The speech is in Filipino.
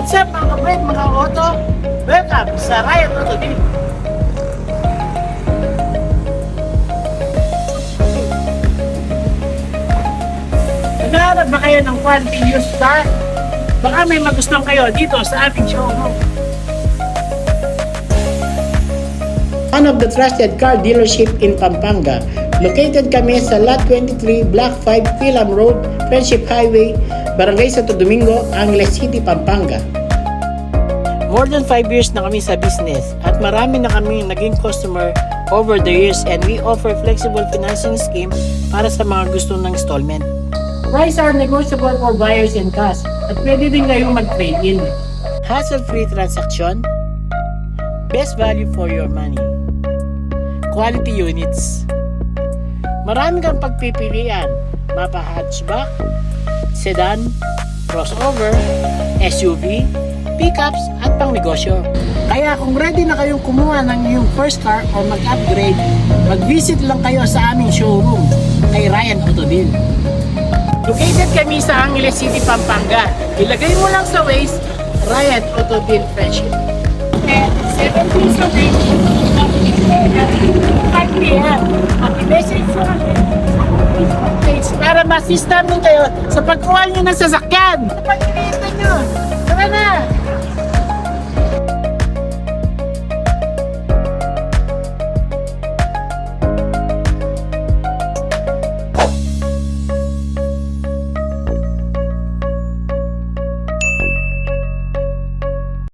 What's up mga kapatid, mga auto? Welcome sa Ryan Auto TV. Naghahanap ba kayo ng quality used car? Baka may magustuhan kayo dito sa aming showroom. One of the trusted car dealership in Pampanga. Located kami sa Lot 23, Block 5, Pilam Road, Friendship Highway, Barangay Santo Domingo, Angeles City, Pampanga. More than 5 years na kami sa business at marami na kami naging customer over the years, and we offer flexible financing scheme para sa mga gusto ng installment. Price are negotiable for buyers and cash at pwede din kayong mag-trade-in. Hassle-free transaction, best value for your money, quality units. Marami kang pagpipilian, mapa hatchback, sedan, crossover, SUV, pickups at pangnegosyo. Kaya kung ready na kayong kumuha ng iyong first car or mag-upgrade, mag-visit lang kayo sa aming showroom kay Ryan Auto Deal. Located kami sa Angeles City, Pampanga. Ilagay mo lang sa Waze, Ryan Auto Deal Friendship. At 7 days a week, 5 p.m. Mag-message mo lang para ma-assist namin kayo sa pagkuha nyo ng sasakyan. Sa pag-initan nyo.